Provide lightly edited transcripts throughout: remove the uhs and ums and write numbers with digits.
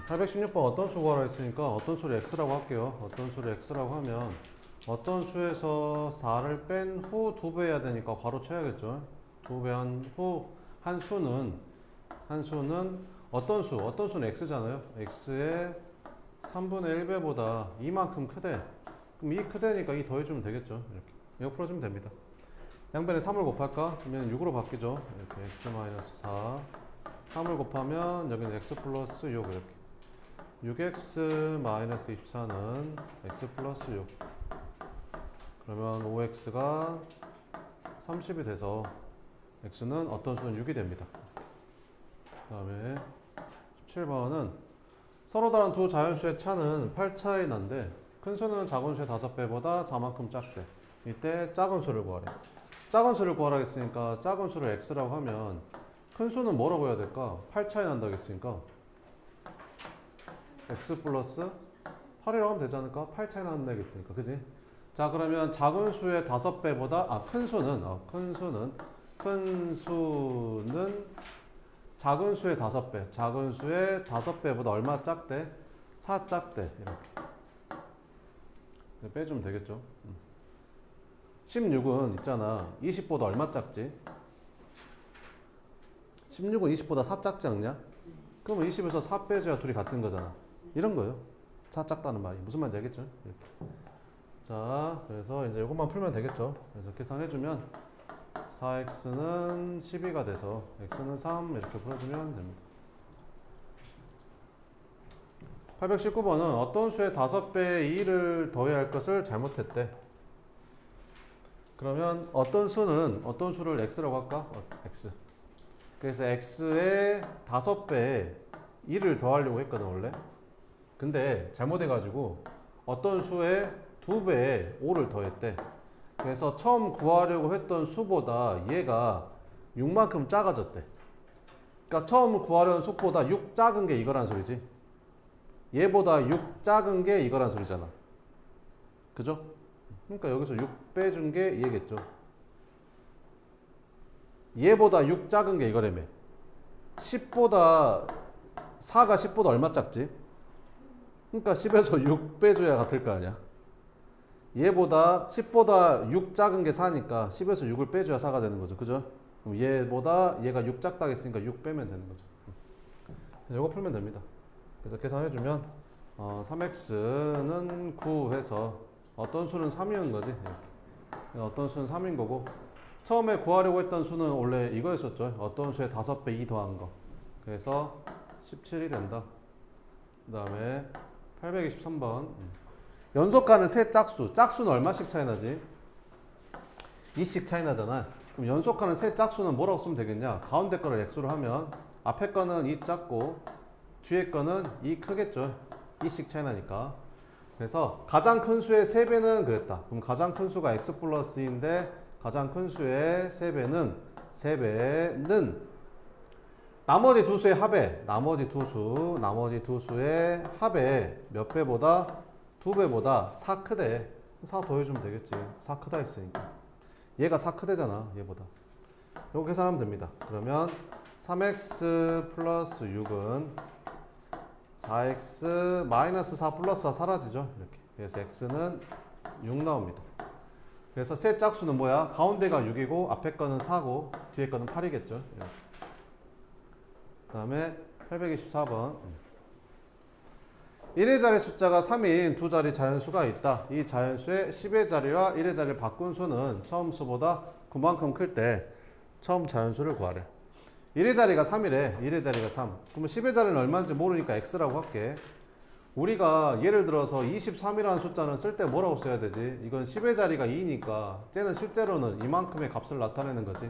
816번 어떤 수 구하라 했으니까 어떤 수를 x라고 할게요. 어떤 수를 x라고 하면 어떤 수에서 4를 뺀 후 2배 해야 되니까 괄호 쳐야겠죠. 2배 한 후 한 수는 어떤 수는 x잖아요. x의 3분의 1배보다 이만큼 크대. 그럼 이 크대니까 이 더해주면 되겠죠. 이렇게 이거 풀어주면 됩니다. 양변에 3을 곱할까? 그러면 6으로 바뀌죠. 이렇게 x-4 3을 곱하면 여기는 x 플러스 6 이렇게 6x-24는 x 플러스 6 그러면 5x가 30이 돼서 x는 어떤 수는 6이 됩니다. 그 다음에 17번은 서로 다른 두 자연수의 차는 8차이 난데 큰 수는 작은 수의 5배보다 4만큼 작대. 이때 작은 수를 구하래. 작은 수를 구하라 했으니까 작은 수를 x라고 하면 큰 수는 뭐라고 해야 될까? 8차이 난다고 했으니까 x 플러스 8이라고 하면 되지 않을까? 8차이 난다고 했으니까 그지? 자 그러면 작은 수의 5배보다 큰 수는 작은 수의 5배 작은 수의 5배보다 얼마 작대? 4 작대 이렇게 빼주면 되겠죠. 16은 있잖아 20보다 얼마 작지? 16은 20보다 4 작지 않냐? 그러면 20에서 4 빼줘야 둘이 같은 거잖아. 이런 거예요. 4 작다는 말이. 무슨 말인지 알겠죠? 이렇게. 자, 그래서 이제 이것만 풀면 되겠죠. 그래서 계산해주면 4x는 12가 돼서 x는 3 이렇게 풀어주면 됩니다. 819번은 어떤 수의 5배의 2를 더해야 할 것을 잘못했대. 그러면 어떤 수를 x라고 할까? x. 그래서 x의 5배에 2를 더하려고 했거든 원래. 근데 잘못해가지고 어떤 수의 2배에 5를 더했대. 그래서 처음 구하려고 했던 수보다 얘가 6만큼 작아졌대. 그러니까 처음 구하려는 수보다 6 작은 게 이거란 소리지. 얘보다 6 작은 게 이거란 소리잖아. 그죠? 그러니까 여기서 6 빼준 게 얘겠죠. 얘보다 6 작은 게 이거라며. 4가 10보다 얼마 작지? 그러니까 10에서 6 빼줘야 같을 거 아니야. 얘보다 10보다 6 작은 게 4니까 10에서 6을 빼줘야 4가 되는 거죠. 그죠? 그럼 얘가 6 작다고 했으니까 6 빼면 되는 거죠. 이거 풀면 됩니다. 그래서 계산해주면 3x는 9 해서 어떤 수는 3이었는 거지. 어떤 수는 3인 거고 처음에 구하려고 했던 수는 원래 이거였었죠. 어떤 수의 5배 2 더한 거. 그래서 17이 된다. 그 다음에 823번 연속하는 세 짝수. 짝수는 얼마씩 차이 나지? 2씩 차이 나잖아. 그럼 연속하는 세 짝수는 뭐라고 쓰면 되겠냐? 가운데 거를 x로 하면 앞에 거는 2 작고 뒤에 거는 2 크겠죠. 2씩 차이 나니까. 그래서 가장 큰 수의 3배는 그랬다. 그럼 가장 큰 수가 x 플러스 2인데 가장 큰 수의 3배는 나머지 두 수의 합에 나머지 두 수의 합에 몇 배보다 2배보다 4 크대. 4 더해주면 되겠지. 4 크다 했으니까. 얘가 4 크대잖아. 얘보다. 요거 계산하면 됩니다. 그러면 3x 플러스 6은 4x 마이너스 4 플러스 4 사라지죠. 이렇게. 그래서 x는 6 나옵니다. 그래서 세 짝수는 뭐야? 가운데가 6이고 앞에 거는 4고 뒤에 거는 8이겠죠. 이렇게. 그 다음에 824번 1의 자리 숫자가 3인 두 자리 자연수가 있다. 이 자연수의 10의 자리와 1의 자리를 바꾼 수는 처음 수보다 9만큼 클 때 처음 자연수를 구하래. 1의 자리가 3이래. 1의 자리가 3. 그러면 10의 자리는 얼마인지 모르니까 x라고 할게. 우리가 예를 들어서 23이라는 숫자는 쓸 때 뭐라고 써야 되지? 이건 10의 자리가 2니까 쟤는 실제로는 이만큼의 값을 나타내는 거지.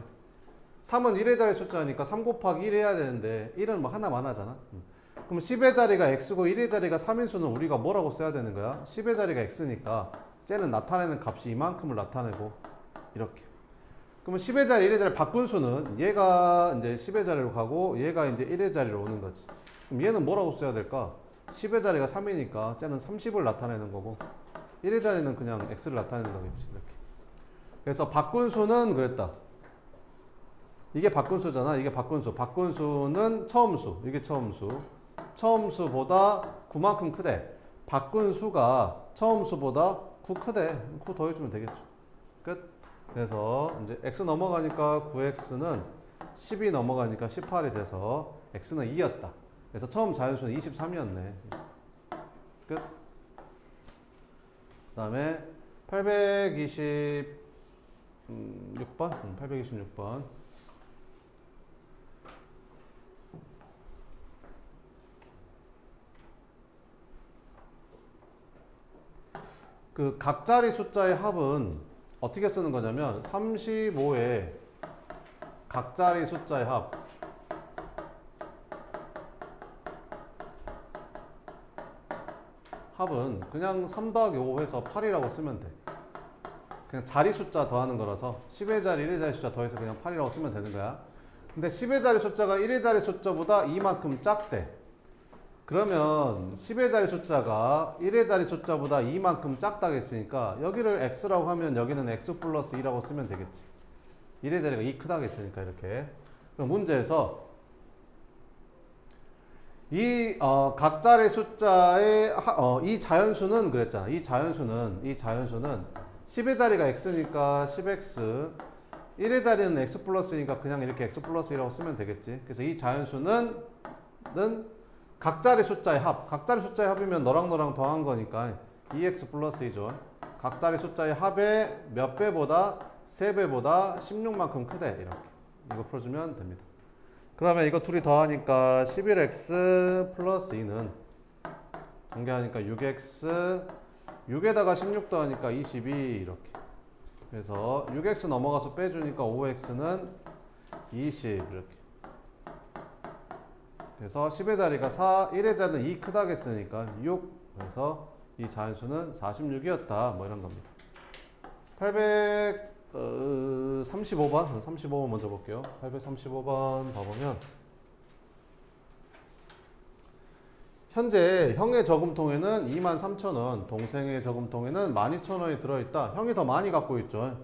3은 1의 자리 숫자니까 3 곱하기 1 해야 되는데 1은 뭐 하나만 하잖아. 그럼 10의 자리가 x고 1의 자리가 3인 수는 우리가 뭐라고 써야 되는 거야? 10의 자리가 x니까 쟤는 나타내는 값이 이만큼을 나타내고 이렇게. 그러면 10의 자리, 1의 자리 바꾼 수는 얘가 이제 10의 자리로 가고 얘가 이제 1의 자리로 오는 거지. 그럼 얘는 뭐라고 써야 될까? 10의 자리가 3이니까 쟤는 30을 나타내는 거고 1의 자리는 그냥 x를 나타내는 거겠지. 이렇게. 그래서 바꾼 수는 그랬다. 이게 바꾼 수잖아. 이게 바꾼 수. 바꾼 수는 처음 수. 이게 처음 수. 처음 수보다 9만큼 크대. 바꾼 수가 처음 수보다 9 크대. 9 더해주면 되겠죠. 끝. 그래서 이제 x 넘어가니까 9x는 10이 넘어가니까 18이 돼서 x는 2였다. 그래서 처음 자연수는 23이었네. 끝. 그 다음에 826번? 826번. 그 각자리 숫자의 합은 어떻게 쓰는 거냐면 35의 각자리 숫자의 합은 그냥 3 더하기 5 해서 8이라고 쓰면 돼. 그냥 자리 숫자 더하는 거라서 10의 자리, 1의 자리 숫자 더해서 그냥 8이라고 쓰면 되는 거야. 근데 10의 자리 숫자가 1의 자리 숫자보다 2만큼 작대. 그러면 10의 자리 숫자가 1의 자리 숫자보다 2만큼 작다고 했으니까 여기를 x라고 하면 여기는 x 플러스 2라고 쓰면 되겠지. 1의 자리가 2 크다고 했으니까 이렇게. 그럼 문제에서 이 각자리 숫자의 이 자연수는 그랬잖아. 이 자연수는 10의 자리가 x니까 10x, 1의 자리는 x 플러스니까 그냥 이렇게 x 플러스 2라고 쓰면 되겠지. 그래서 이 자연수는 각자리 숫자의 합. 각자리 숫자의 합이면 너랑 더한 거니까 2x 플러스 2죠. 각자리 숫자의 합의 몇 배보다 3배보다 16만큼 크대. 이렇게. 이거 풀어주면 됩니다. 그러면 이거 둘이 더하니까 11x 플러스 2는 전개하니까 6x 6에다가 16 더하니까 22 이렇게. 그래서 6x 넘어가서 빼주니까 5x는 20 이렇게. 그래서 10의 자리가 4, 1의 자리는 2 크다고 했으니까 6. 그래서 이 자연수는 46이었다. 뭐 이런 겁니다. 835번. 35번 먼저 볼게요. 835번 봐보면 현재 형의 저금통에는 23,000원, 동생의 저금통에는 12,000원이 들어있다. 형이 더 많이 갖고 있죠.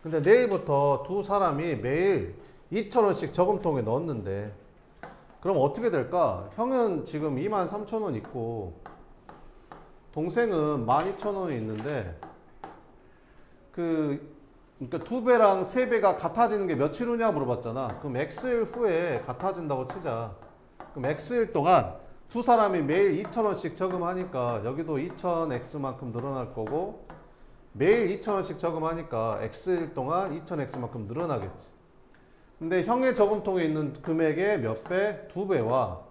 근데 내일부터 두 사람이 매일 2,000원씩 저금통에 넣었는데 그럼 어떻게 될까? 형은 지금 23,000원 있고 동생은 12,000원이 있는데 그러니까 2배랑 3배가 같아지는 게 며칠 후냐 물어봤잖아. 그럼 X일 후에 같아진다고 치자. 그럼 X일 동안 두 사람이 매일 2,000원씩 저금하니까 여기도 2,000X만큼 늘어날 거고 매일 2,000원씩 저금하니까 X일 동안 2,000X만큼 늘어나겠지. 근데 형의 저금통에 있는 금액의 몇 배? 2배와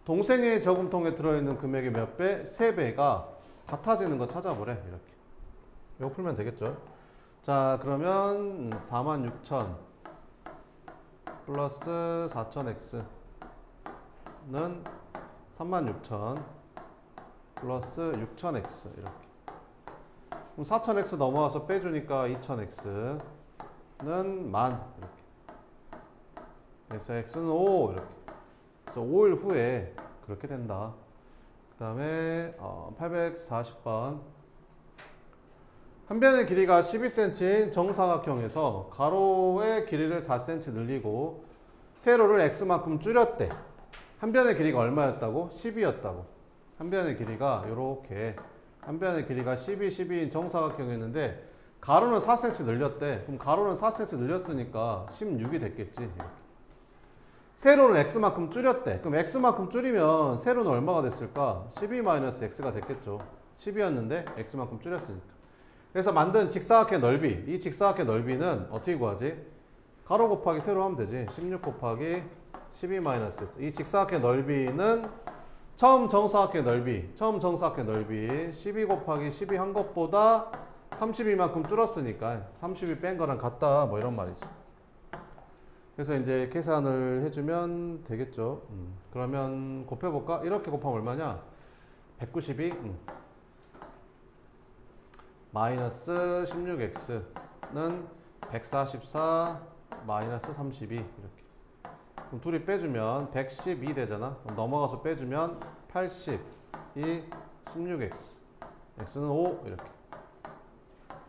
동생의 저금통에 들어있는 금액의 몇 배? 3배가 같아지는 거 찾아보래. 이렇게. 이거 풀면 되겠죠. 자, 그러면 46,000 플러스 4,000X는 36,000 플러스 6,000X 이렇게. 그럼 4,000X 넘어와서 빼주니까 2,000X는 10,000 이렇게. 그래서 X는 5 이렇게. 그래서 5일 후에 그렇게 된다. 그 다음에 840번. 한 변의 길이가 12cm인 정사각형에서 가로의 길이를 4cm 늘리고 세로를 x만큼 줄였대. 한 변의 길이가 얼마였다고? 10이었다고. 한 변의 길이가 요렇게 한 변의 길이가 12인 정사각형이었는데 가로는 4cm 늘렸대. 그럼 가로는 4cm 늘렸으니까 16이 됐겠지. 이렇게. 세로는 x만큼 줄였대. 그럼 x만큼 줄이면 세로는 얼마가 됐을까? 12-x가 됐겠죠. 10이었는데 x만큼 줄였으니까. 그래서 만든 직사각의 넓이, 이 직사각의 넓이는 어떻게 구하지? 가로 곱하기 세로 하면 되지. 16 곱하기 12-x. 이 직사각의 넓이는 처음 정사각의 넓이 12 곱하기 12 한 것보다 32만큼 줄었으니까 32 뺀 거랑 같다. 뭐 이런 말이지. 그래서 이제 계산을 해주면 되겠죠. 그러면 곱해볼까? 이렇게 곱하면 얼마냐? 192 마이너스 16x는 144 마이너스 32 이렇게. 그럼 둘이 빼주면 112 되잖아. 그럼 넘어가서 빼주면 82 16x. x는 5 이렇게.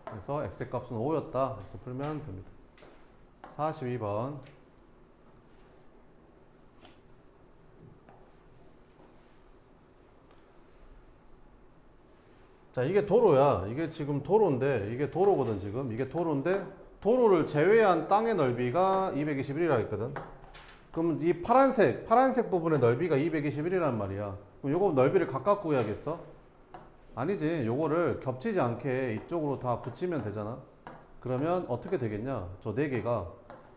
그래서 x의 값은 5였다. 이렇게 풀면 됩니다. 42번. 자, 이게 도로야. 이게 지금 도로인데, 이게 도로거든, 지금. 이게 도로인데, 도로를 제외한 땅의 넓이가 221이라 했거든. 그럼 이 파란색 부분의 넓이가 221이란 말이야. 그럼 요거 넓이를 각각 구해야겠어? 아니지. 요거를 겹치지 않게 이쪽으로 다 붙이면 되잖아. 그러면 어떻게 되겠냐? 저 네 개가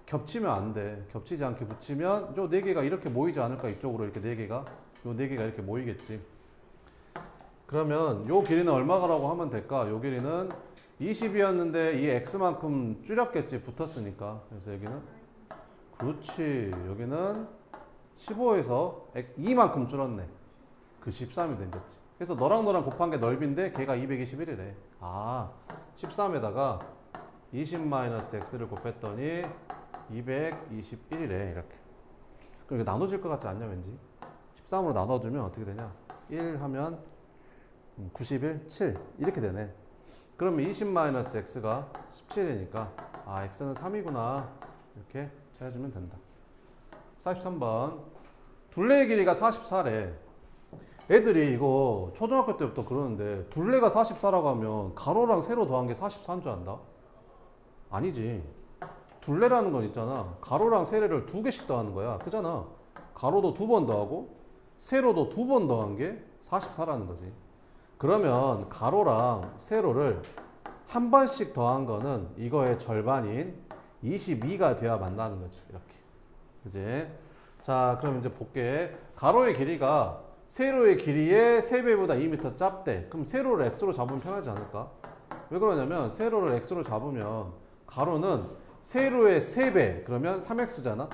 겹치면 안 돼. 겹치지 않게 붙이면 저 네 개가 이렇게 모이지 않을까? 이쪽으로 이렇게 네 개가. 요 네 개가 이렇게 모이겠지. 그러면 요 길이는 얼마가라고 하면 될까? 요 길이는 20이었는데 이 x만큼 줄였겠지. 붙었으니까. 그래서 여기는 그렇지. 여기는 15에서 2만큼 줄었네. 그 13이 된 거지. 그래서 너랑 곱한 게 넓인데 걔가 221이래. 아, 13에다가 20-x를 곱했더니 221이래. 이렇게. 그럼 이게 나눠질 것 같지 않냐 왠지? 13으로 나눠주면 어떻게 되냐? 1 하면 91, 7 이렇게 되네. 그러면 20-x가 17이니까 아, x는 3이구나. 이렇게 해주면 된다. 43번. 둘레의 길이가 44래. 애들이 이거 초등학교 때부터 그러는데 둘레가 44라고 하면 가로랑 세로 더한 게 44인 줄 안다? 아니지. 둘레라는 건 있잖아. 가로랑 세로를 두 개씩 더하는 거야. 그잖아. 가로도 두 번 더하고 세로도 두 번 더한 게 44라는 거지. 그러면 가로랑 세로를 한 번씩 더한 거는 이거의 절반인 22가 돼야 만나는 거지. 이렇게. 그지? 자, 그럼 이제 볼게. 가로의 길이가 세로의 길이의 3배보다 2m 짧대. 그럼 세로를 x로 잡으면 편하지 않을까? 왜 그러냐면 세로를 x로 잡으면 가로는 세로의 3배. 그러면 3x잖아.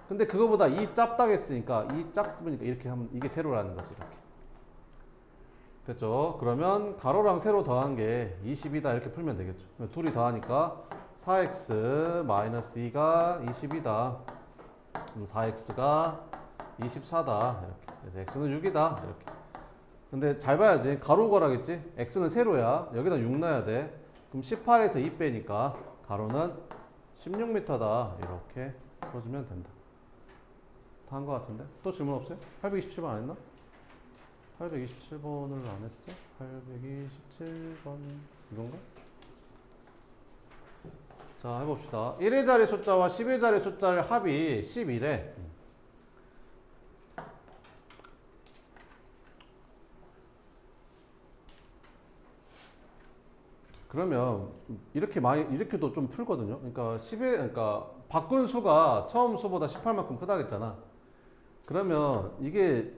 근데 그거보다 2 짧다고 했으니까 2 짧으니까 이렇게 하면 이게 세로라는 거지. 이렇게. 됐죠? 그러면 가로랑 세로 더한 게 22다 이렇게 풀면 되겠죠. 둘이 더하니까 4x 마이너스 2가 22다. 그럼 4x가 24다. 이렇게. 그래서 x는 6이다. 이렇게. 근데 잘 봐야지. 가로 구하라겠지? x는 세로야. 여기다 6 넣어야 돼. 그럼 18에서 2 빼니까 가로는 16m다. 이렇게 풀어주면 된다. 다 한 것 같은데? 또 질문 없어요? 827번 안 했나? 827번을 안 했어? 827번 이건가? 자, 해봅시다. 1의 자리 숫자와 10의 자리 숫자를 합이 11에 그러면 이렇게도 좀 풀거든요. 그러니까 그러니까 바꾼 수가 처음 수보다 18만큼 크다겠잖아. 그러면 이게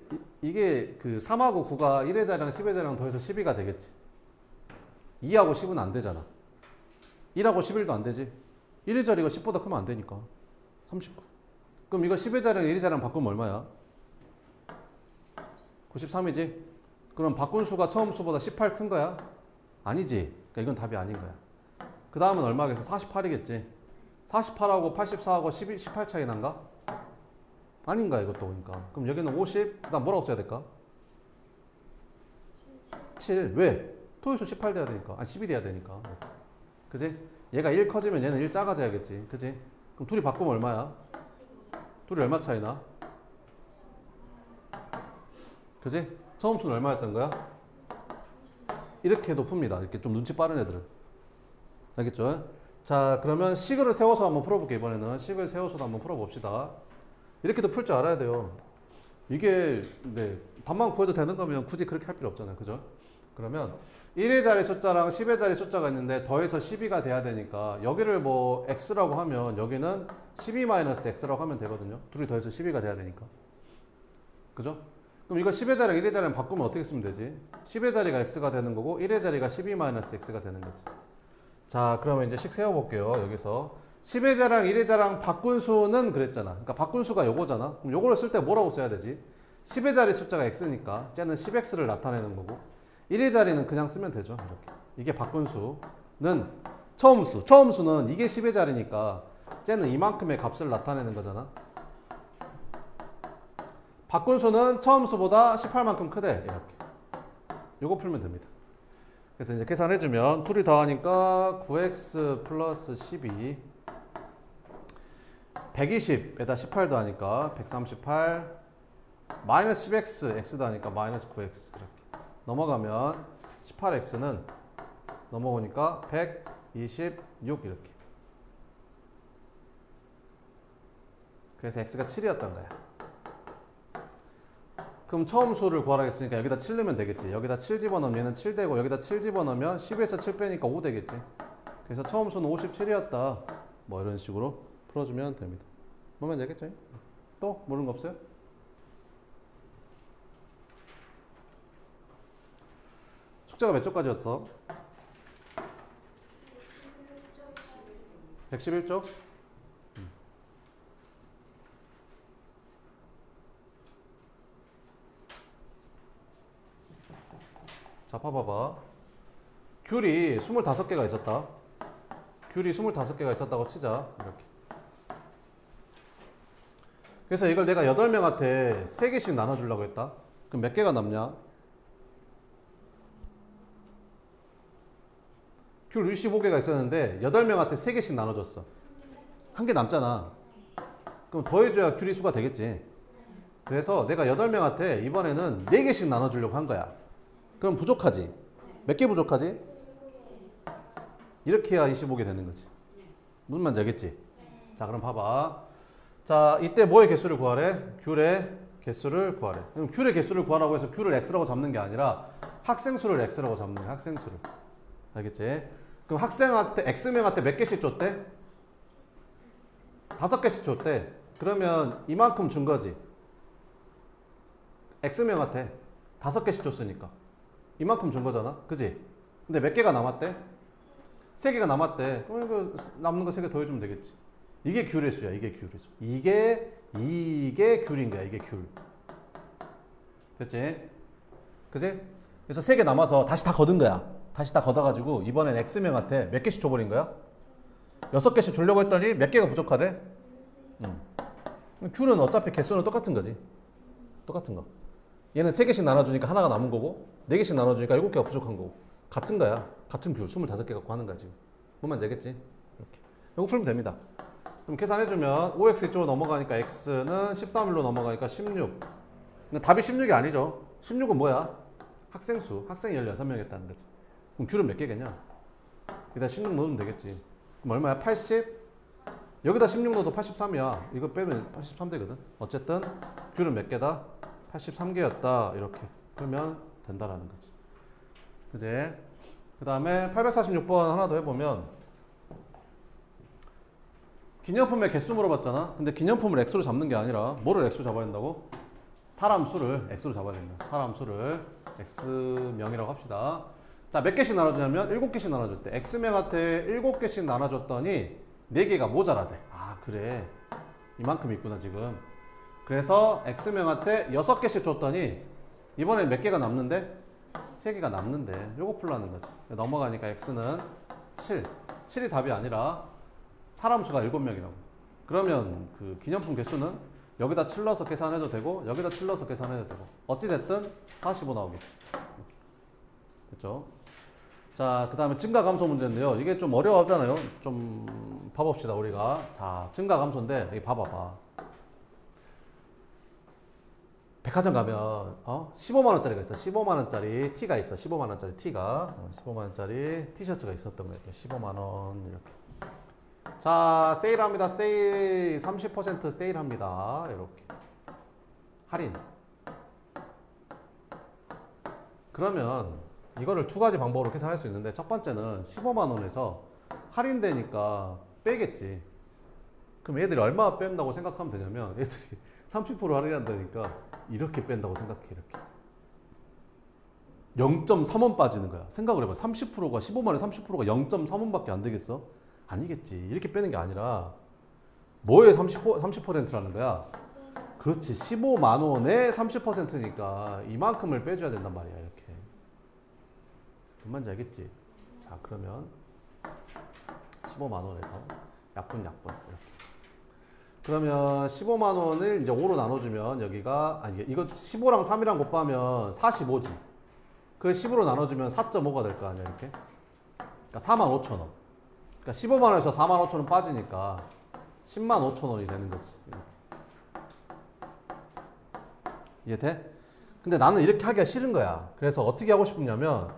그 3하고 9가 1의 자리랑 10의 자리랑 더해서 12가 되겠지. 2하고 10은 안 되잖아. 1하고 11도 안 되지. 1의 자리가 10보다 크면 안 되니까. 39. 그럼 이거 10의 자리랑 1의 자리랑 바꾸면 얼마야? 93이지? 그럼 바꾼 수가 처음 수보다 18 큰 거야? 아니지. 그러니까 이건 답이 아닌 거야. 그 다음은 얼마겠어? 48이겠지. 48하고 84하고 18 차이 난가? 아닌가 이것도 보니까. 그럼 여기는 50, 그 다음 뭐라고 써야 될까? 7. 왜? 토요수 18 돼야 되니까. 아니 12 돼야 되니까. 그지? 얘가 1 커지면 얘는 1 작아져야겠지. 그지? 그럼 둘이 바꾸면 얼마야? 둘이 얼마 차이나? 그지? 처음 수는 얼마였던 거야? 이렇게도 풉니다. 이렇게 좀 눈치 빠른 애들은. 알겠죠? 자, 그러면 식을 세워서 한번 풀어볼게. 이번에는 식을 세워서도 한번 풀어봅시다. 이렇게도 풀 줄 알아야 돼요. 이게 네, 답만 구해도 되는 거면 굳이 그렇게 할 필요 없잖아요. 그죠? 그러면 1의 자리 숫자랑 10의 자리 숫자가 있는데 더해서 12가 돼야 되니까 여기를 뭐 x라고 하면 여기는 12-x라고 하면 되거든요. 둘이 더해서 12가 돼야 되니까. 그죠? 그럼 이거 10의 자리랑 1의 자리랑 바꾸면 어떻게 쓰면 되지? 10의 자리가 x가 되는 거고 1의 자리가 12-x가 되는 거지. 자, 그러면 이제 식 세워볼게요. 여기서 10의 자리랑 1의 자리랑 바꾼 수는 그랬잖아. 그러니까 바꾼 수가 요거잖아. 그럼 요거를 쓸 때 뭐라고 써야 되지? 10의 자리 숫자가 x니까 쟤는 10x를 나타내는 거고 1의 자리는 그냥 쓰면 되죠. 이렇게. 이게 바꾼 수는 처음 수. 처음 수는 이게 10의 자리니까 쟤는 이만큼의 값을 나타내는 거잖아. 바꾼 수는 처음 수보다 18만큼 크대. 이렇게. 요거 풀면 됩니다. 그래서 이제 계산해주면 둘이 더하니까 9x 플러스 12 120에다 18 더하니까 138 마이너스 10x x 더하니까 마이너스 9x 이렇게 넘어가면 18x는 넘어오니까 126 이렇게. 그래서 x가 7이었던 거야. 그럼 처음 수를 구하라 했으니까 여기다 7 넣으면 되겠지. 여기다 7 집어넣으면 얘는 7 되고 여기다 7 집어넣으면 10에서 7 빼니까 5 되겠지. 그래서 처음 수는 57이었다. 뭐 이런 식으로 풀어주면 됩니다. 뭐면 되겠죠? 또 모르는 거 없어요? 숙제가 몇 쪽까지였어? 111쪽? 자, 봐봐봐. 귤이 25개가 있었다. 귤이 25개가 있었다고 치자. 이렇게. 그래서 이걸 내가 8명한테 3개씩 나눠주려고 했다. 그럼 몇 개가 남냐? 귤 65개가 있었는데 8명한테 3개씩 나눠줬어. 한 개 남잖아. 그럼 더해줘야 귤이 수가 되겠지. 그래서 내가 8명한테 이번에는 4개씩 나눠주려고 한 거야. 그럼 부족하지? 몇 개 부족하지? 이렇게 해야 25개 되는 거지. 무슨 말인지 알겠지? 자, 그럼 봐봐. 자, 이때 뭐의 개수를 구하래? 귤의 개수를 구하래. 그럼 귤의 개수를 구하라고 해서 귤을 x라고 잡는 게 아니라 학생수를 x라고 잡는 거야. 학생수를. 알겠지? 그럼 학생한테 x명한테 몇 개씩 줬대? 5개씩 줬대. 그러면 이만큼 준 거지. x명한테 5개씩 줬으니까 이만큼 준 거잖아. 그지? 근데 몇 개가 남았대? 3개가 남았대. 그럼 그 남는 거 3개 더해주면 되겠지. 이게 귤의 수야. 이게 귤의 수. 이게 귤인 거야. 이게 귤. 됐지? 그지? 그래서 3개 남아서 다시 다 걷은 거야. 다시 다 걷어가지고 이번엔 x명한테 몇 개씩 줘버린 거야? 6개씩 주려고 했더니 몇 개가 부족하대? 귤은 어차피 개수는 똑같은 거지. 똑같은 거. 얘는 3개씩 나눠주니까 하나가 남은 거고 4개씩 나눠주니까 7개가 부족한 거고 같은 거야. 같은 귤 25개 갖고 하는 거야 지금. 뭔 말인지 알겠지? 이렇게. 이거 풀면 됩니다. 그럼 계산해주면 5x 이쪽으로 넘어가니까 x는 13일로 넘어가니까 16. 답이 16이 아니죠. 16은 뭐야? 학생수. 학생이 16명 했다는 거지. 그럼 귤은 몇 개겠냐? 여기다 16 넣으면 되겠지. 그럼 얼마야? 80? 여기다 16 넣어도 83이야. 이거 빼면 83 되거든. 어쨌든 귤은 몇 개다? 83개였다. 이렇게 풀면 된다라는 거지. 그지? 그 다음에 846번 하나 더 해보면 기념품의 개수 물어봤잖아. 근데 기념품을 x로 잡는 게 아니라 뭐를 x로 잡아야 된다고? 사람 수를 x로 잡아야 된다. 사람 수를 x명이라고 합시다. 자, 몇 개씩 나눠주냐면 7개씩 나눠줬대. x명한테 7개씩 나눠줬더니 4개가 모자라대. 아, 그래. 이만큼 있구나 지금. 그래서 x명한테 6개씩 줬더니 이번엔 몇 개가 남는데? 3개가 남는데 요거 풀라는 거지. 넘어가니까 x는 7. 7이 답이 아니라 사람 수가 7명이라고. 그러면 그 기념품 개수는 여기다 7 넣어서 계산해도 되고 여기다 7 넣어서 계산해도 되고 어찌됐든 45 나오겠지. 됐죠? 자, 그 다음에 증가 감소 문제인데요. 이게 좀 어려워하잖아요. 좀 봐봅시다 우리가. 자, 증가 감소인데 여기 봐봐봐. 백화점 가면 15만원짜리가 있어. 15만원짜리 T가 있어. 15만원짜리 T가 15만원짜리 티셔츠가 있었던 거예요. 15만원 이렇게. 자, 세일합니다. 세일 30% 세일합니다. 이렇게 할인. 그러면 이거를 두 가지 방법으로 계산할 수 있는데 첫 번째는 15만원에서 할인되니까 빼겠지. 그럼 애들이 얼마 뺀다고 생각하면 되냐면 애들이 30% 할인한다니까 이렇게 뺀다고 생각해. 이렇게 0.3원 빠지는 거야. 생각을 해봐. 30%가 15만원에 30%가 0.3원밖에 안 되겠어? 아니겠지. 이렇게 빼는 게 아니라 뭐에 30%라는 거야? 그렇지. 15만원에 30%니까 이만큼을 빼줘야 된단 말이야. 이렇게. 뭔지 알겠지? 자, 그러면 15만원에서 약분 이렇게. 그러면 15만원을 이제 5로 나눠주면 여기가 아니 이거 15랑 3이랑 곱하면 45지. 그 10으로 나눠주면 4.5가 될 거 아니야. 이렇게. 그러니까 45,000원. 그러니까 15만원에서 45,000원 빠지니까 105,000원이 되는 거지. 이렇게. 이해돼? 근데 나는 이렇게 하기가 싫은 거야. 그래서 어떻게 하고 싶냐면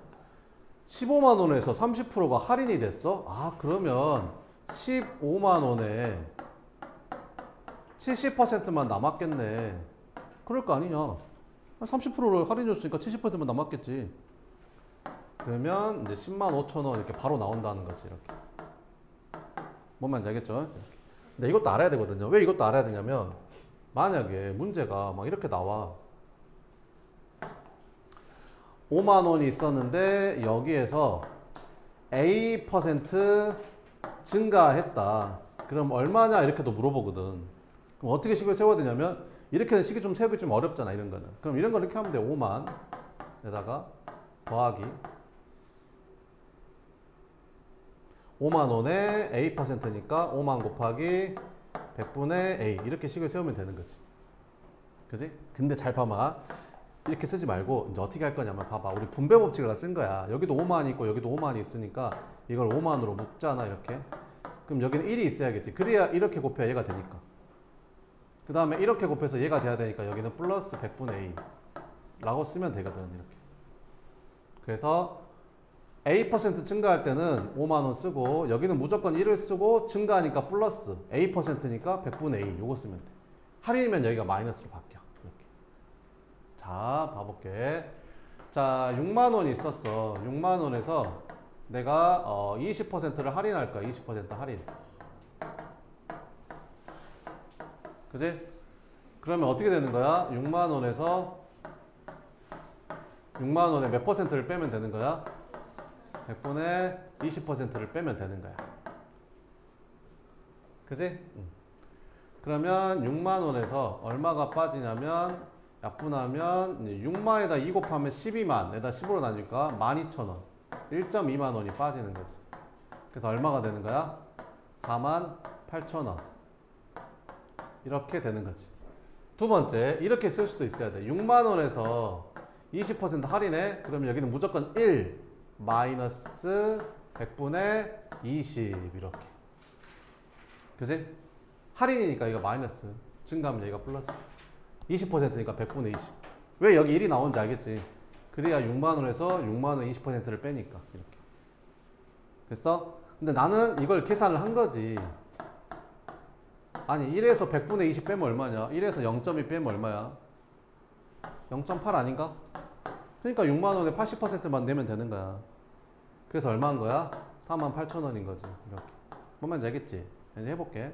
15만 원에서 30%가 할인이 됐어? 아, 그러면 15만 원에 70%만 남았겠네. 그럴 거 아니냐. 30%를 할인해 줬으니까 70%만 남았겠지. 그러면 이제 10만 5천 원 이렇게 바로 나온다는 거지. 이렇게. 뭔 말인지 알겠죠? 이렇게. 근데 이것도 알아야 되거든요. 왜 이것도 알아야 되냐면 만약에 문제가 막 이렇게 나와. 5만 원이 있었는데 여기에서 A% 증가했다. 그럼 얼마냐 이렇게도 물어보거든. 그럼 어떻게 식을 세워야 되냐면 이렇게는 식이 좀 세우기 좀 어렵잖아, 이런 거는. 그럼 이런 거 이렇게 하면 돼. 5만 에다가 더하기 5만 원에 A%니까 5만 곱하기 100분의 A 이렇게 식을 세우면 되는 거지. 그지? 근데 잘 봐봐. 이렇게 쓰지 말고 이제 어떻게 할 거냐면 봐봐. 우리 분배 법칙을 다 쓴 거야. 여기도 5만이 있고 여기도 5만이 있으니까 이걸 5만으로 묶잖아, 이렇게. 그럼 여기는 1이 있어야겠지. 그래야 이렇게 곱해야 얘가 되니까. 그 다음에 이렇게 곱해서 얘가 돼야 되니까 여기는 플러스 100분의 A 라고 쓰면 되거든, 이렇게. 그래서 A% 증가할 때는 5만 원 쓰고 여기는 무조건 1을 쓰고 증가하니까 플러스 A%니까 100분의 A 요거 쓰면 돼. 할인이면 여기가 마이너스로 바뀌어. 이렇게. 자, 봐볼게. 자, 6만 원이 있었어. 6만 원에서 내가 20%를 할인할 거야. 20% 할인. 그지? 그러면 어떻게 되는 거야? 6만 원에서 6만 원에 몇 퍼센트를 빼면 되는 거야? 100분의 20%를 빼면 되는 거야. 그지? 그러면 6만 원에서 얼마가 빠지냐면 약분하면 6만에다 2 곱하면 12만에다 10으로 나니까 12,000원. 1.2만 원이 빠지는 거지. 그래서 얼마가 되는 거야? 48,000원. 이렇게 되는 거지. 두 번째, 이렇게 쓸 수도 있어야 돼. 6만 원에서 20% 할인해? 그러면 여기는 무조건 1 마이너스 100분의 20 이렇게. 그지? 할인이니까 이거 마이너스, 증가하면 여기가 플러스. 20%니까 100분의 20. 왜 여기 1이 나오는지 알겠지? 그래야 6만 원에서 6만 원 20%를 빼니까 이렇게. 됐어? 근데 나는 이걸 계산을 한 거지. 아니 1에서 100분의 20 빼면 얼마냐? 1에서 0.2 빼면 얼마야? 0.8 아닌가? 그러니까 6만 원에 80%만 내면 되는 거야. 그래서 얼마인 거야? 48,000원인 거지. 이렇게. 뭔 말인지 알겠지? 이제 해볼게.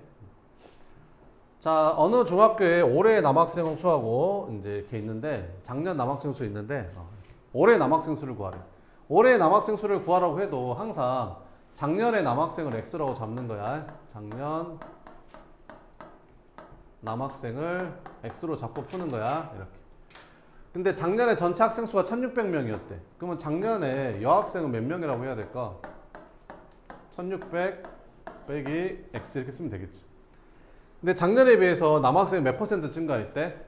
자, 어느 중학교에 올해 남학생 수하고 이제 이렇게 있는데 작년 남학생 수 있는데 올해 남학생 수를 구하래. 올해 남학생 수를 구하라고 해도 항상 작년에 남학생을 X라고 잡는 거야. 작년 남학생을 X로 잡고 푸는 거야. 이렇게. 근데 작년에 전체 학생 수가 1600명이었대. 그러면 작년에 여학생은 몇 명이라고 해야 될까? 1600 빼기 X 이렇게 쓰면 되겠지. 근데 작년에 비해서 남학생이 몇 퍼센트 증가했대?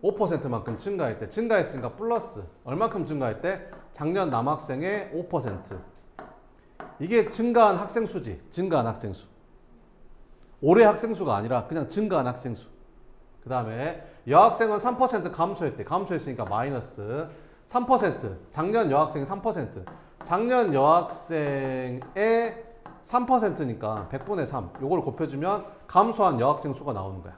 5%만큼 증가했대. 증가했으니까 플러스 얼만큼 증가했대? 작년 남학생의 5%. 이게 증가한 학생 수지. 증가한 학생 수. 올해 학생 수가 아니라 그냥 증가한 학생 수. 그 다음에 여학생은 3% 감소했대. 감소했으니까 마이너스 3%. 작년 여학생이 3%. 작년 여학생의 3%니까 100분의 3. 요걸 곱해주면 감소한 여학생 수가 나오는 거야.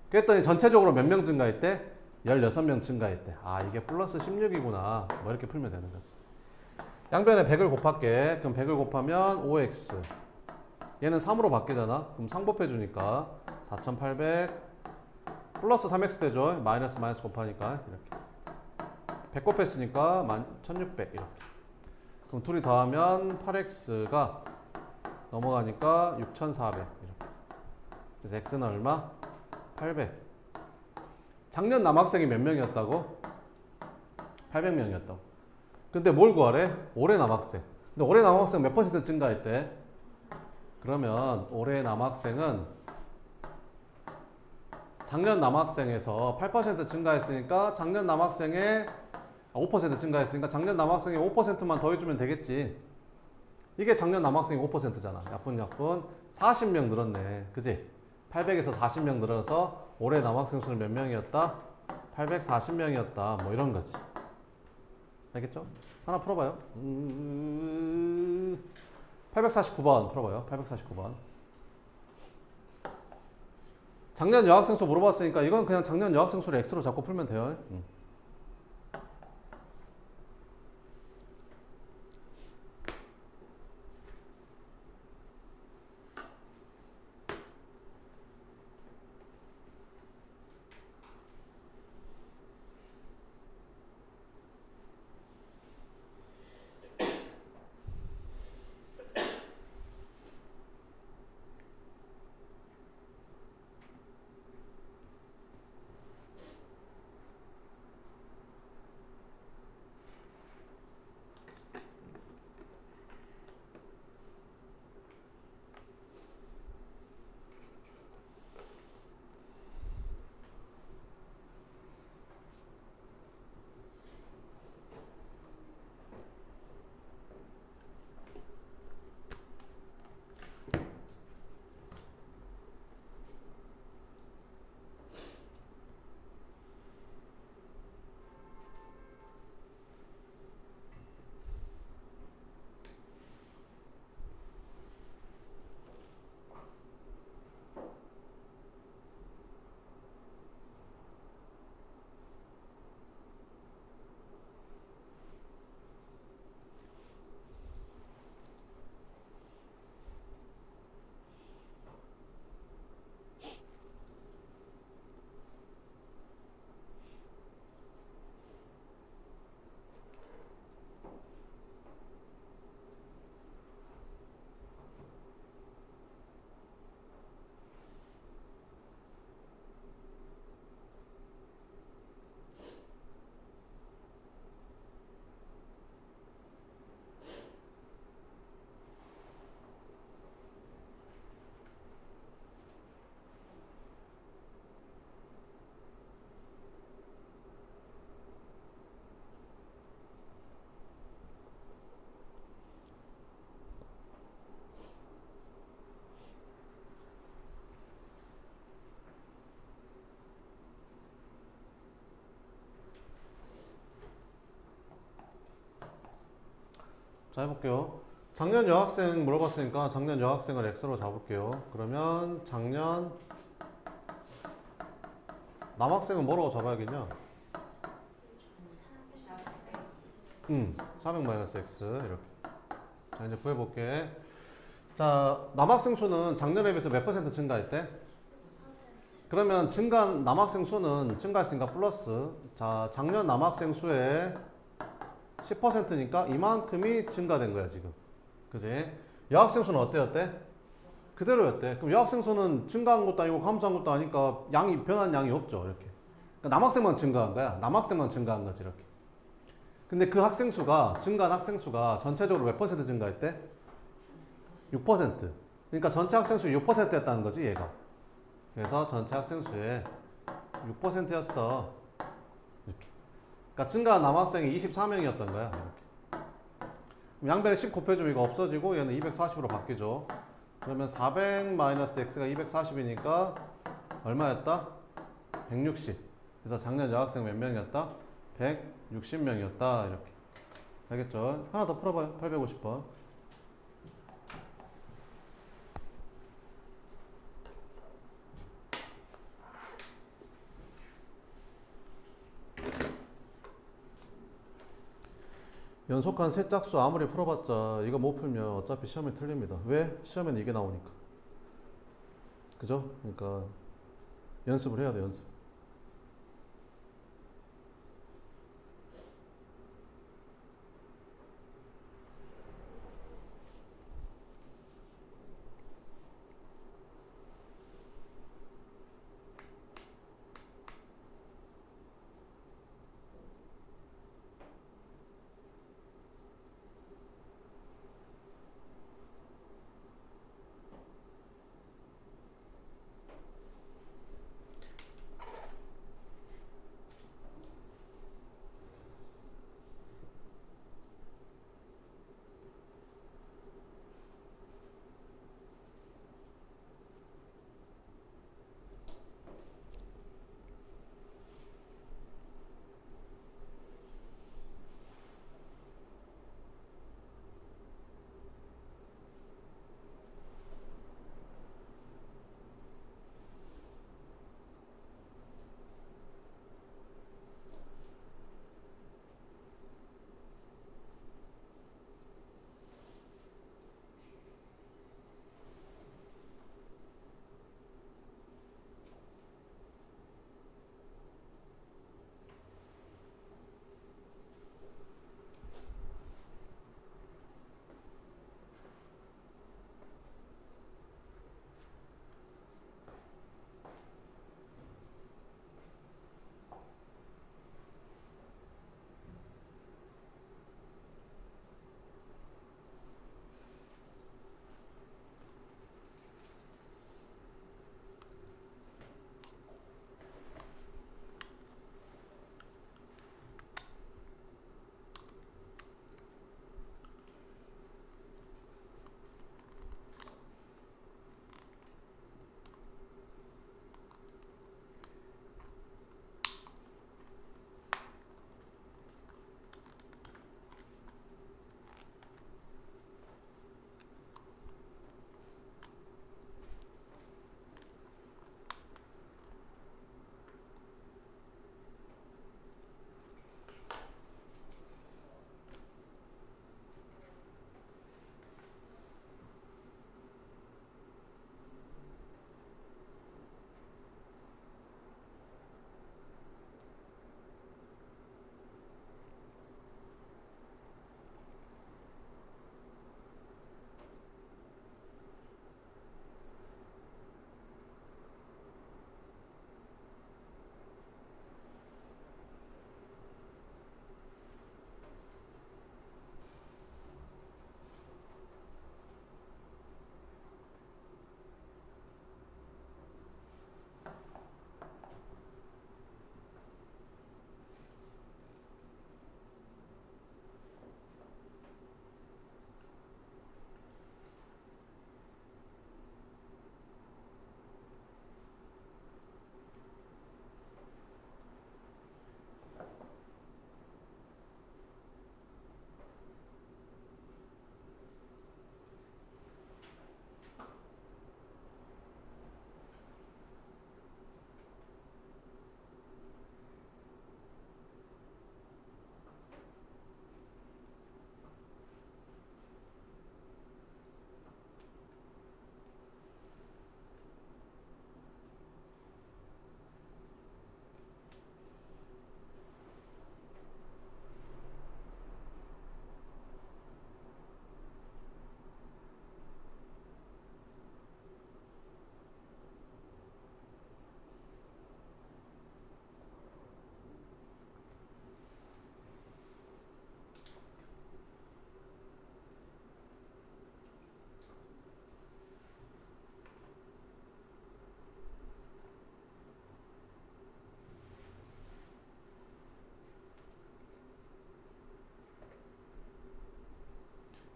그랬더니 전체적으로 몇 명 증가했대? 16명 증가했대. 아, 이게 플러스 16이구나. 뭐 이렇게 풀면 되는 거지. 양변에 100을 곱할게. 그럼 100을 곱하면 5x. 얘는 3으로 바뀌잖아. 그럼 상곱해주니까 4800 플러스 3x 되죠. 마이너스 마이너스 곱하니까 이렇게. 100 곱했으니까 1600 이렇게. 그럼 둘이 더하면 8x가 넘어가니까 6400 이렇게. 그래서 x는 얼마? 800. 작년 남학생이 몇 명이었다고? 800명이었다고. 근데 뭘 구하래? 올해 남학생. 근데 올해 남학생 몇 퍼센트 증가했대? 그러면 올해 남학생은 작년 남학생에서 8% 증가했으니까 작년 남학생의 5% 증가했으니까 작년 남학생의 5%만 더해주면 되겠지. 이게 작년 남학생이 5%잖아. 약분 40명 늘었네. 그지? 800에서 40명 늘어서 올해 남학생 수는 몇 명이었다? 840명이었다. 뭐 이런 거지. 알겠죠? 하나 풀어봐요. 849번 풀어봐요. 849번. 작년 여학생 수 물어봤으니까 이건 그냥 작년 여학생 수를 x로 잡고 풀면 돼요. 자, 해볼게요. 작년 여학생 물어봤으니까 작년 여학생을 x로 잡을게요. 그러면 작년 남학생은 뭐라고 잡아야겠냐? 400-x 이렇게. 자, 이제 구해볼게. 자, 남학생 수는 작년에 비해서 몇 퍼센트 증가했대? 그러면 남학생 수는 증가했으니까 플러스. 자, 작년 남학생 수의 10%니까 이만큼이 증가된 거야 지금. 그지? 여학생 수는 어때였대? 그대로였대. 그럼 여학생 수는 증가한 것도 아니고 감소한 것도 아니니까 변한 양이 없죠. 이렇게. 그러니까 남학생만 증가한 거야. 남학생만 증가한 거지 이렇게. 근데 그 학생 수가 증가한 학생 수가 전체적으로 몇 퍼센트 증가했대? 6%. 그러니까 전체 학생 수 6%였다는 거지 얘가. 그래서 전체 학생 수의 6%였어. 이렇게. 그러니까 증가한 남학생이 24명이었던 거야. 이렇게. 양변에 10 곱해주면 이거 없어지고 얘는 240으로 바뀌죠. 그러면 400-x가 240이니까 얼마였다? 160. 그래서 작년 여학생 몇 명이었다? 160명이었다. 이렇게. 알겠죠? 하나 더 풀어봐요. 850번. 연속한 세 짝수 아무리 풀어봤자 이거 못 풀면 어차피 시험에 틀립니다. 왜? 시험에는 이게 나오니까. 그죠? 그러니까 연습을 해야 돼, 연습.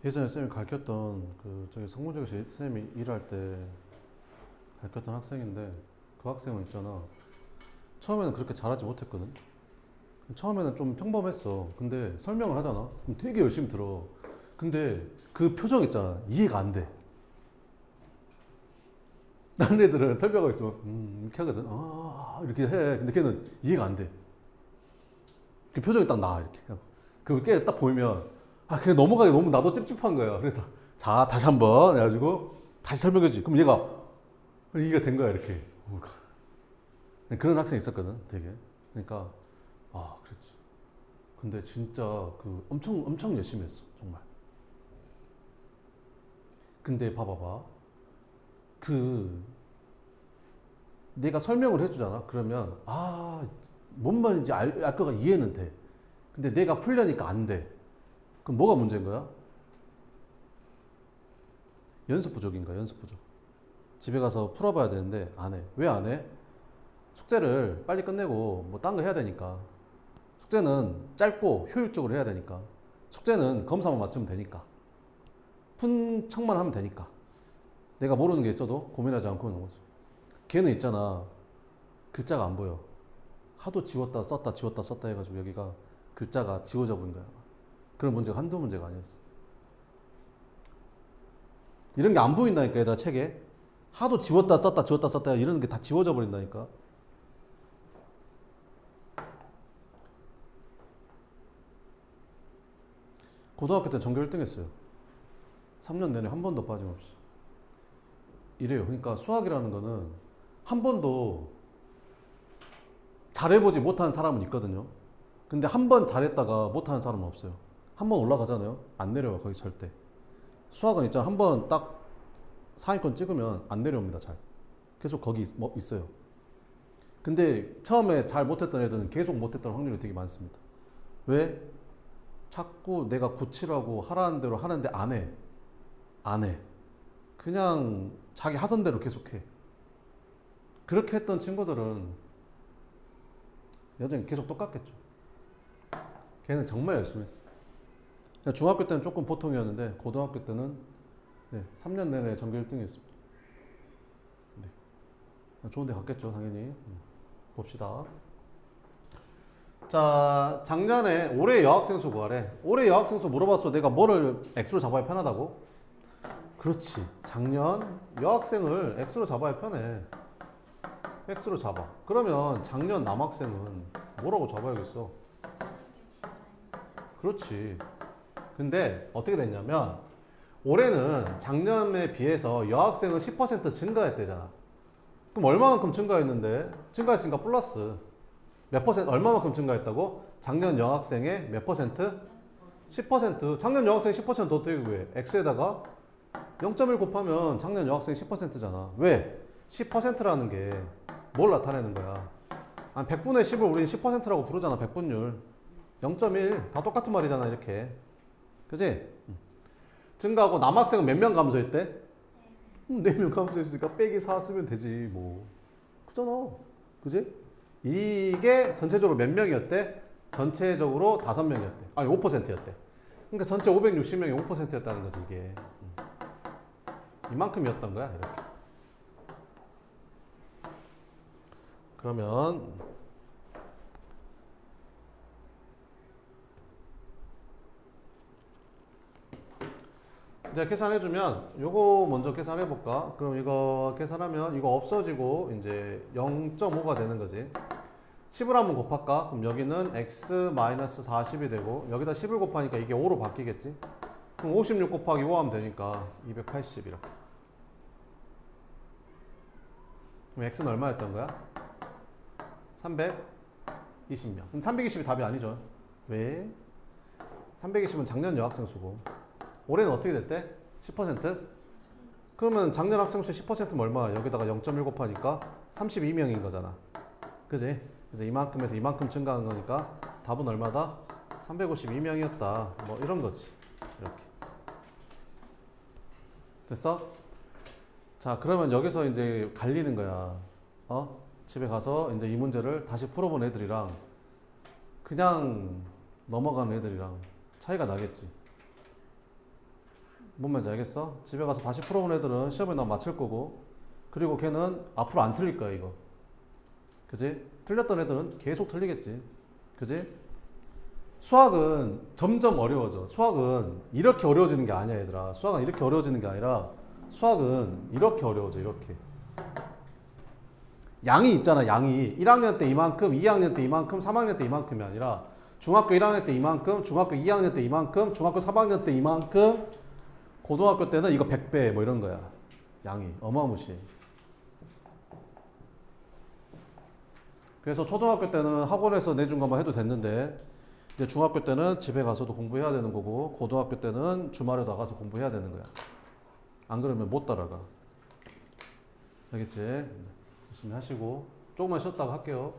예전에 쌤이 가르쳤던 그 저기 성문적에서 쌤이 일할 때 가르쳤던 학생인데 그 학생은 있잖아. 처음에는 그렇게 잘하지 못했거든. 처음에는 좀 평범했어. 근데 설명을 하잖아. 그럼 되게 열심히 들어. 근데 그 표정 있잖아. 이해가 안 돼. 다른 애들은 설명하고 있으면 이렇게 하거든. 아 이렇게 해. 근데 걔는 이해가 안 돼. 그 표정이 딱 나. 이렇게. 그걸 걔딱 보이면 아 그냥 넘어가기 너무 나도 찝찝한 거야. 그래서 자 다시 한번 해가지고 다시 설명해주지. 그럼 얘가 이해가 된 거야 이렇게. 그런 학생이 있었거든. 되게. 그러니까 아 그렇지. 근데 진짜 그 엄청 열심히 했어. 정말. 근데 봐봐봐. 그 내가 설명을 해주잖아. 그러면 뭔 말인지 알 거가 이해는 돼. 근데 내가 풀려니까 안 돼. 그럼 뭐가 문제인 거야? 연습 부족인가? 연습 부족. 집에 가서 풀어봐야 되는데 안 해. 왜 안 해? 숙제를 빨리 끝내고 뭐 딴 거 해야 되니까. 숙제는 짧고 효율적으로 해야 되니까. 숙제는 검사만 맞추면 되니까. 푼 척만 하면 되니까. 내가 모르는 게 있어도 고민하지 않고 있는 거지. 걔는 있잖아. 글자가 안 보여. 하도 지웠다 썼다 지웠다 썼다 해가지고 여기가 글자가 지워져 버린 거야. 그런 문제가 한두 문제가 아니었어. 이런 게 안 보인다니까 얘들아 책에. 하도 지웠다 썼다 지웠다 썼다 이런 게 다 지워져 버린다니까. 고등학교 때 전교 1등 했어요. 3년 내내 한 번도 빠짐없이. 이래요. 그러니까 수학이라는 거는 한 번도 잘해보지 못한 사람은 있거든요. 근데 한 번 잘했다가 못하는 사람은 없어요. 한 번 올라가잖아요. 안 내려요. 거기 절대. 수학은 있잖아. 한 번 딱 상위권 찍으면 안 내려옵니다. 잘. 계속 거기 뭐 있어요. 근데 처음에 잘 못했던 애들은 계속 못했던 확률이 되게 많습니다. 왜? 자꾸 내가 고치라고 하라는 대로 하는데 안 해. 안 해. 그냥 자기 하던 대로 계속해. 그렇게 했던 친구들은 여전히 계속 똑같겠죠. 걔는 정말 열심히 했어. 중학교 때는 조금 보통이었는데 고등학교 때는 3년 내내 전교 1등이었습니다. 네. 좋은 데 갔겠죠 당연히. 봅시다. 자 작년에 올해 여학생 수 구하래. 올해 여학생 수 물어봤어. 내가 뭐를 X로 잡아야 편하다고? 그렇지. 작년 여학생을 X로 잡아야 편해. X로 잡아. 그러면 작년 남학생은 뭐라고 잡아야겠어? 그렇지. 근데 어떻게 됐냐면 올해는 작년에 비해서 여학생은 10% 증가했대잖아. 그럼 얼마만큼 증가했는데? 증가했으니까 플러스. 몇 퍼센트, 얼마만큼 증가했다고? 작년 여학생의 몇 퍼센트? 10%. 작년 여학생 10% 어떻게 구해? X에다가 0.1 곱하면 작년 여학생 10%잖아. 왜? 10%라는 게 뭘 나타내는 거야? 한 100분의 10을 우리는 10%라고 부르잖아. 백분율. 0.1. 다 똑같은 말이잖아. 이렇게. 그지? 증가하고 남학생은 몇 명 감소했대? 4명 감소했으니까 빼기 4 쓰면 되지. 뭐. 그잖아. 그지? 이게 전체적으로 몇 명이었대? 전체적으로 5명이었대. 아니 5%였대. 그러니까 전체 560명이 5%였다는 거지 이게. 이만큼이었던 거야 이렇게. 그러면 이제 계산해주면 요거 먼저 계산해볼까? 그럼 이거 계산하면 이거 없어지고 이제 0.5가 되는 거지. 10을 한번 곱할까? 그럼 여기는 x-40이 되고 여기다 10을 곱하니까 이게 5로 바뀌겠지? 그럼 56 곱하기 5 하면 되니까 280 이렇게. 그럼 x는 얼마였던 거야? 320명. 그럼 320이 답이 아니죠. 왜? 320은 작년 여학생 수고. 올해는 어떻게 됐대? 10%? 그러면 작년 학생 수 10%면 얼마? 여기다가 0.1 곱하니까 32명인 거잖아. 그지? 그래서 이만큼에서 이만큼 증가한 거니까 답은 얼마다? 352명이었다. 뭐 이런 거지. 이렇게. 됐어? 자, 그러면 여기서 이제 갈리는 거야. 집에 가서 이제 이 문제를 다시 풀어본 애들이랑 그냥 넘어가는 애들이랑 차이가 나겠지. 뭔 말인지 알겠어? 집에 가서 다시 풀어본 애들은 시험에 나오면 맞힐 거고, 그리고 걔는 앞으로 안 틀릴 거야 이거. 그지? 틀렸던 애들은 계속 틀리겠지. 그지? 수학은 점점 어려워져. 수학은 이렇게 어려워지는 게 아니야 얘들아. 수학은 이렇게 어려워지는 게 아니라 수학은 이렇게 어려워져. 이렇게 양이 있잖아. 양이 1학년 때 이만큼, 2학년 때 이만큼, 3학년 때 이만큼이 아니라 중학교 1학년 때 이만큼, 중학교 2학년 때 이만큼, 중학교 3학년 때 이만큼, 고등학교 때는 이거 100배 뭐 이런 거야. 양이 어마무시. 그래서 초등학교 때는 학원에서 내준 것만 해도 됐는데, 이제 중학교 때는 집에 가서도 공부해야 되는 거고, 고등학교 때는 주말에 나가서 공부해야 되는 거야. 안 그러면 못 따라가. 알겠지? 열심히 하시고 조금만 쉬었다가 할게요.